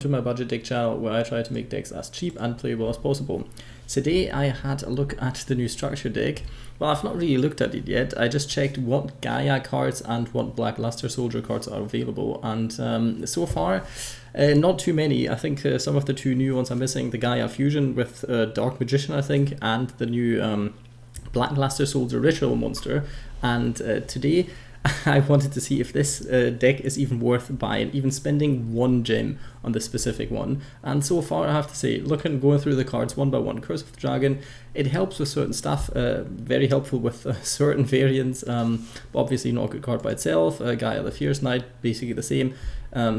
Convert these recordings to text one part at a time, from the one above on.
to my budget deck channel, where I try to make decks as cheap and playable as possible. Today I had a look at the new structure deck. Well, I've not really looked at it yet. I just checked what Gaia cards and what Black Luster Soldier cards are available, and so far not too many. I think some of the two new ones are missing: the Gaia Fusion with Dark Magician, I think, and the new Black Luster Soldier Ritual Monster. And today I wanted to see if this deck is even worth buying, even spending 1 gem on this specific one. And so far, I have to say, going through the cards one by one, Curse of the Dragon, it helps with certain stuff, very helpful with certain variants, but obviously not a good card by itself. Gaia the Fierce Knight, basically the same.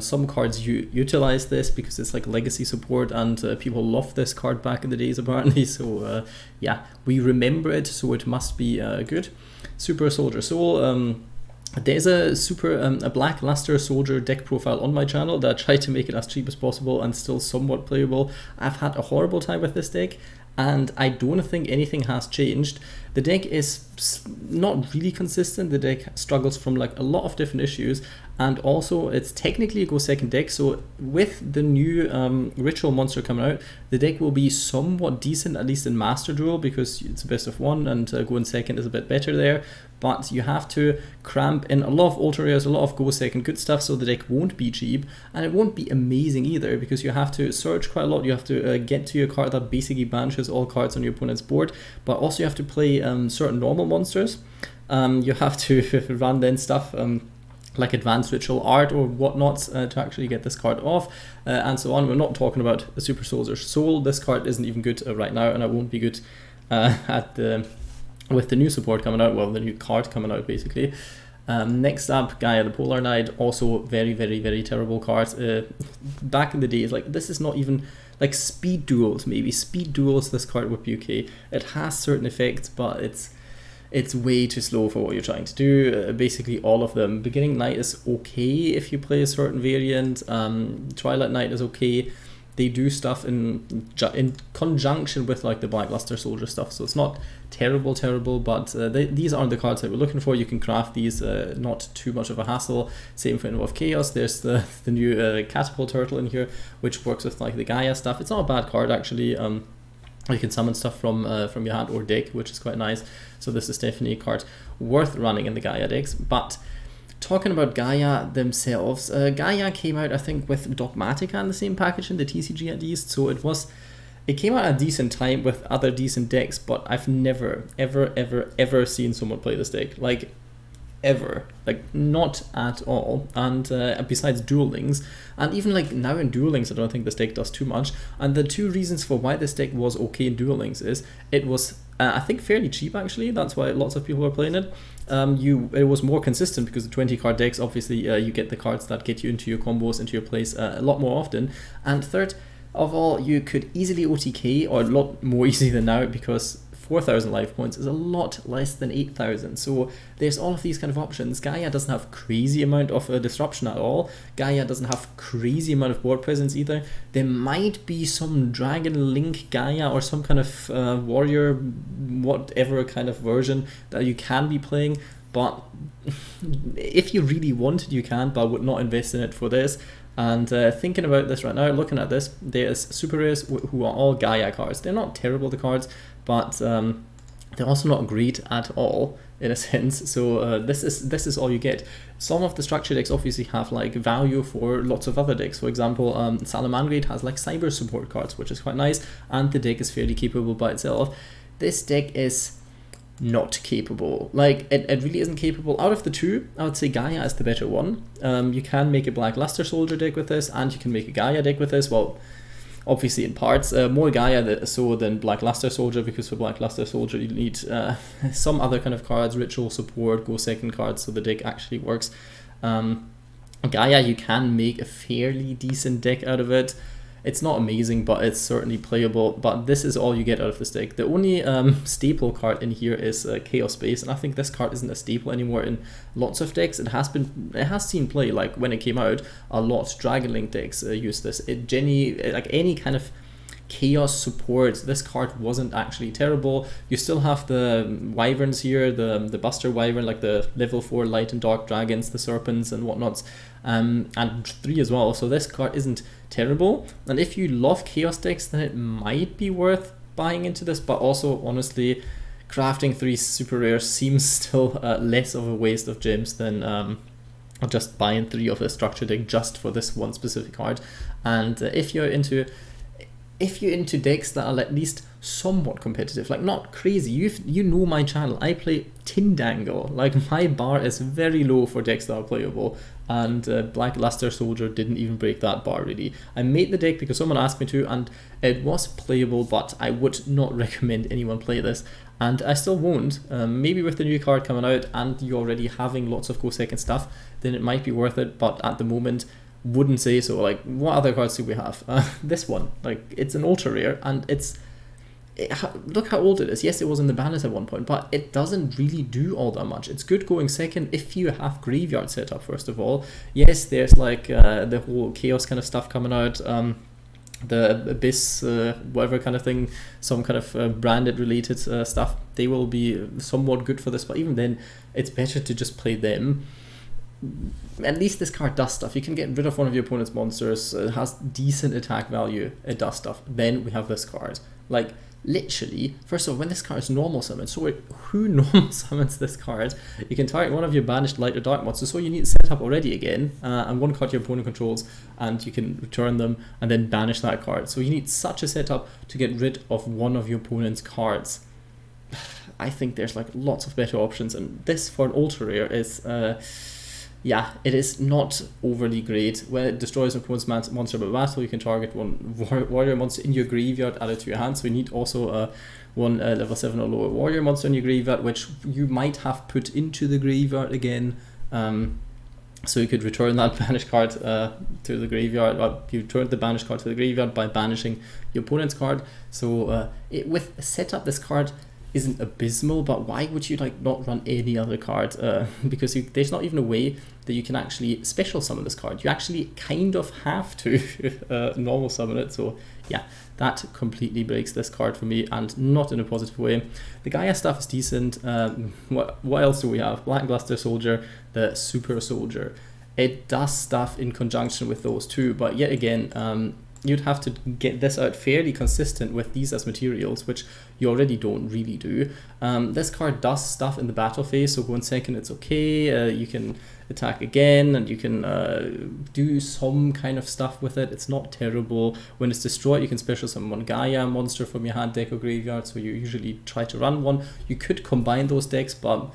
Some cards utilize this because it's like legacy support, and people love this card back in the days apparently, so yeah, we remember it, so it must be good. Super Soldier Soul. There's a Black Luster Soldier deck profile on my channel that I tried to make it as cheap as possible and still somewhat playable. I've had a horrible time with this deck, and I don't think anything has changed. The deck is not really consistent. The deck struggles from like a lot of different issues, and also it's technically a go second deck, so with the new Ritual Monster coming out, the deck will be somewhat decent, at least in Master Duel, because it's a best of one, and go in second is a bit better there. But you have to cramp in a lot of ultra rares, a lot of go second good stuff, so the deck won't be cheap, and it won't be amazing either, because you have to search quite a lot. You have to get to your card that basically banishes all cards on your opponent's board, but also you have to play certain normal monsters. You have to run then stuff like Advanced Ritual Art or whatnot to actually get this card off, and so on. We're not talking about a Super Soldier Soul. This card isn't even good right now, and it won't be good with the new support coming out, well, the new card coming out basically. Next up, Gaia the Polar Knight, also very, very, very terrible cards. Back in the days, like, this is not even like speed duels, maybe speed duels, this card would be okay. It has certain effects, but it's way too slow for what you're trying to do. Basically all of them. Beginning Knight is okay if you play a certain variant. Twilight Knight is okay. They do stuff in conjunction with like the Black Luster Soldier stuff, so it's not terrible, but these aren't the cards that we're looking for. You can craft these, not too much of a hassle. Same for Involve Chaos. There's the new Catapult Turtle in here, which works with like the Gaia stuff. It's not a bad card actually. You can summon stuff from your hand or deck, which is quite nice. So this is definitely a card worth running in the Gaia decks. But talking about Gaia themselves, Gaia came out, I think, with Dogmatica in the same package in the TCG at least, so it came out at a decent time with other decent decks, but I've never, ever seen someone play this deck. Like, ever. Like, not at all. And besides Duel Links, and even like now in Duel Links, I don't think this deck does too much. And the two reasons for why this deck was okay in Duel Links is it was, I think, fairly cheap actually. That's why lots of people are playing it. It was more consistent because the 20 card decks, obviously you get the cards that get you into your combos, into your plays a lot more often. And third of all, you could easily OTK, or a lot more easy than now, because 4,000 life points is a lot less than 8,000. So there's all of these kind of options. Gaia doesn't have crazy amount of disruption at all. Gaia doesn't have crazy amount of board presence either. There might be some Dragon Link Gaia or some kind of warrior, whatever kind of version that you can be playing. But if you really wanted, you can, but I would not invest in it for this. And thinking about this right now, looking at this, there's super rares who are all Gaia cards. They're not terrible, the cards, but they're also not great at all in a sense. So this is all you get. Some of the structure decks obviously have like value for lots of other decks. For example, Salamangreat has like cyber support cards, which is quite nice, and the deck is fairly capable by itself. This deck is not capable. Like, it really isn't capable. Out of the two, I would say Gaia is the better one. You can make a Black Luster Soldier deck with this, and you can make a Gaia deck with this. Well, obviously in parts. More Gaia than Black Luster Soldier, because for Black Luster Soldier you need some other kind of cards, ritual support, go second cards, so the deck actually works. Gaia, you can make a fairly decent deck out of it. It's not amazing, but it's certainly playable. But this is all you get out of this deck. The only staple card in here is Chaos Space, and I think this card isn't a staple anymore in lots of decks. It has seen play. Like when it came out, a lot Dragon Link decks used this. Like any kind of chaos support, this card wasn't actually terrible. You still have the wyverns here, the Buster Wyvern, like the level 4 light and dark dragons, the serpents and whatnots, and 3 as well. So this card isn't terrible. And if you love chaos decks, then it might be worth buying into this, but also honestly, crafting 3 super rares seems still less of a waste of gems than just buying 3 of a structure deck just for this one specific card. And if you're into decks that are at least somewhat competitive, like not crazy, you know my channel, I play Tindangle, like my bar is very low for decks that are playable, and Black Luster Soldier didn't even break that bar really. I made the deck because someone asked me to, and it was playable, but I would not recommend anyone play this, and I still won't. Maybe with the new card coming out and you already having lots of Go Second stuff, then it might be worth it, but at the moment, wouldn't say so. Like, what other cards do we have? This one, like, it's an ultra rare, and look how old it is. Yes, it was in the banners at one point, but it doesn't really do all that much. It's good going second if you have graveyard set up, first of all. Yes, there's like the whole chaos kind of stuff coming out, the abyss, whatever kind of thing, some kind of branded related stuff. They will be somewhat good for this, but even then, it's better to just play them. At least this card does stuff. You can get rid of one of your opponent's monsters. It has decent attack value. It does stuff. Then we have this card. Like, literally, first of all, when this card is normal summon, so who normal summons this card? You can target one of your banished light or dark monsters, so you need to set up already again, and one card your opponent controls, and you can return them and then banish that card. So you need such a setup to get rid of one of your opponent's cards. I think there's like lots of better options, and this for an ultra rare is yeah, it is not overly great. When it destroys an opponent's monster by battle, you can target one warrior monster in your graveyard added to your hand. So you need also one level 7 or lower warrior monster in your graveyard, which you might have put into the graveyard again. So you could return that banished card to the graveyard. You return the banished card to the graveyard by banishing your opponent's card. So with setup, this card isn't abysmal, but why would you like not run any other card? Because there's not even a way that you can actually special summon this card. You actually kind of have to normal summon it. So yeah, that completely breaks this card for me, and not in a positive way. The Gaia stuff is decent. What else do we have? Black Luster Soldier, the Super Soldier. It does stuff in conjunction with those two, but yet again, you'd have to get this out fairly consistent with these as materials, which you already don't really do. This card does stuff in the battle phase, so going second, it's okay. You can attack again, and you can do some kind of stuff with it. It's not terrible. When it's destroyed, you can special summon one Gaia monster from your hand, deck, or graveyard, so you usually try to run one. You could combine those decks, but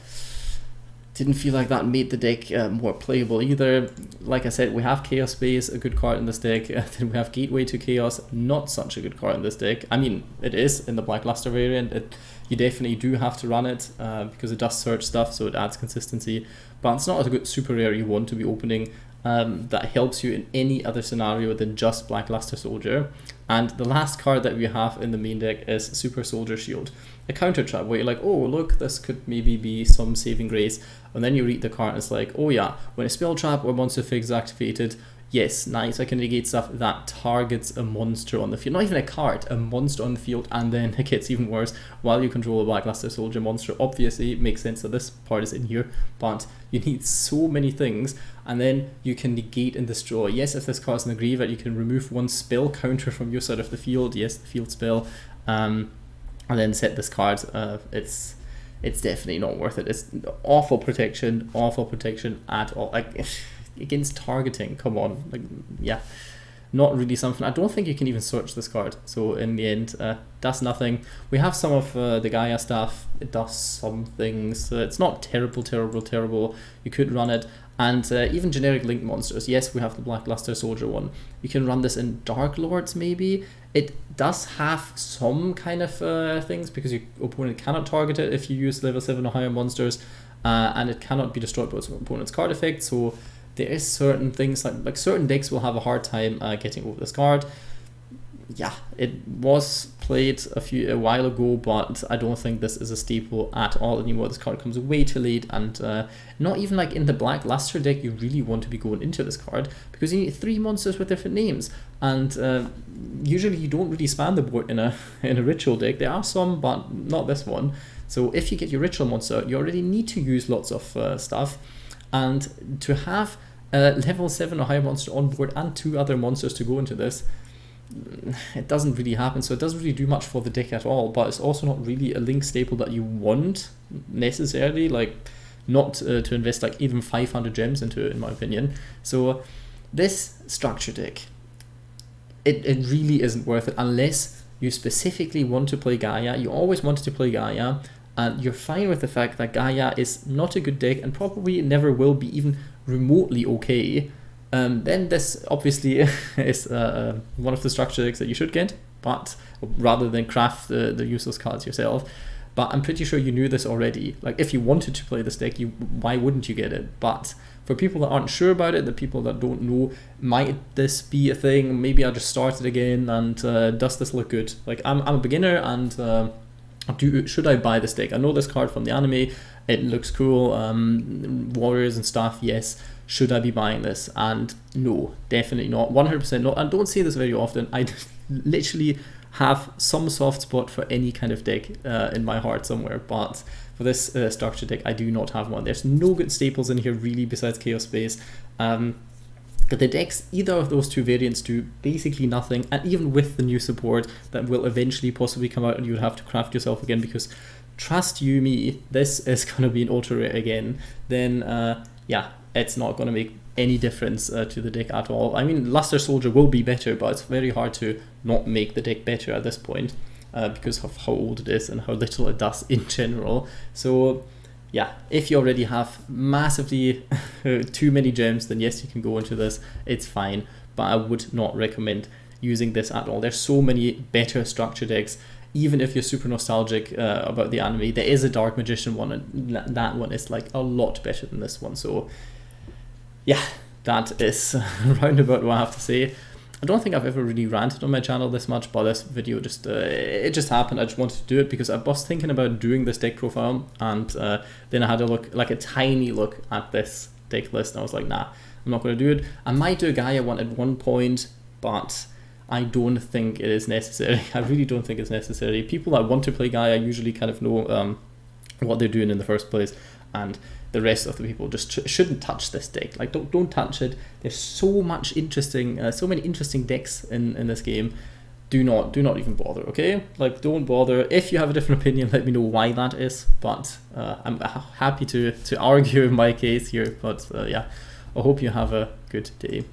didn't feel like that made the deck more playable either. Like I said, we have Chaos Space, a good card in this deck. Then we have Gateway to Chaos, not such a good card in this deck. I mean, it is in the Black Luster variant. You definitely do have to run it because it does search stuff, so it adds consistency. But it's not a good super rare you want to be opening that helps you in any other scenario than just Black Luster Soldier. And the last card that we have in the main deck is Super Soldier Shield, a counter trap where you're like, oh look, this could maybe be some saving grace, and then you read the card and it's like, oh yeah, when a spell trap or monster fix is activated, yes, nice, I can negate stuff that targets a monster on the field. Not even a card, a monster on the field, and then it gets even worse while you control a Black Luster Soldier monster. Obviously, it makes sense that this part is in here, but you need so many things, and then you can negate and destroy. Yes, if this card's in the graveyard, you can remove one spell counter from your side of the field. Yes, the field spell, and then set this card. It's definitely not worth it. It's awful protection at all. Like, against targeting, come on, like, yeah, not really something. I don't think you can even search this card, so in the end, does nothing. We have some of the Gaia stuff. It does some things. It's not terrible. You could run it, and even generic linked monsters. Yes, we have the Black Luster Soldier one. You can run this in Dark Lords maybe. It does have some kind of things, because your opponent cannot target it if you use level 7 or higher monsters, and it cannot be destroyed by its opponent's card effect. So there is certain things, like certain decks will have a hard time getting over this card. Yeah, it was played a while ago, but I don't think this is a staple at all anymore. This card comes way too late, and not even like in the Black Luster deck you really want to be going into this card, because you need 3 monsters with different names, and usually you don't really span the board in a ritual deck. There are some, but not this one. So if you get your ritual monster, you already need to use lots of stuff, and to have level 7 or higher monster on board and 2 other monsters to go into this, it doesn't really happen. So it doesn't really do much for the deck at all, but it's also not really a link staple that you want necessarily, like not to invest like even 500 gems into it, in my opinion. So this structure deck, it really isn't worth it unless you specifically want to play Gaia. You always wanted to play Gaia, and you're fine with the fact that Gaia is not a good deck and probably never will be even remotely okay. Then this obviously is one of the structure decks that you should get, but rather than craft the useless cards yourself. But I'm pretty sure you knew this already. Like, if you wanted to play this deck, why wouldn't you get it? But for people that aren't sure about it, the people that don't know, might this be a thing? Maybe I'll just start it again, and does this look good? Like, I'm a beginner, and should I buy this deck? I know this card from the anime, it looks cool, warriors and stuff, yes. Should I be buying this? And no, definitely not, 100% not. And don't say this very often. I literally have some soft spot for any kind of deck in my heart somewhere, but for this structure deck, I do not have one. There's no good staples in here really besides Chaos Space. The decks, either of those two variants, do basically nothing, and even with the new support that will eventually possibly come out and you'll have to craft yourself again, because trust you me, this is going to be an ultra rare again, then yeah, it's not going to make any difference to the deck at all. I mean, Luster Soldier will be better, but it's very hard to not make the deck better at this point because of how old it is and how little it does in general. So yeah, if you already have massively too many gems, then yes, you can go into this, it's fine, but I would not recommend using this at all. There's so many better structure decks. Even if you're super nostalgic about the anime, there is a Dark Magician one, and that one is like a lot better than this one. So yeah, that is roundabout what I have to say. I don't think I've ever really ranted on my channel this much, but this video just it just happened. I just wanted to do it because I was thinking about doing this deck profile, and then I had a look, like a tiny look at this deck list, and I was like, nah, I'm not going to do it. I might do a Gaia one at one point, but I don't think it is necessary. I really don't think it's necessary. People that want to play Gaia usually kind of know what they're doing in the first place, and the rest of the people just shouldn't touch this deck. Like, don't touch it. There's so much interesting, so many interesting decks in this game. Do not even bother. Okay, like, don't bother. If you have a different opinion, let me know why that is. But I'm happy to argue my case here. But yeah, I hope you have a good day.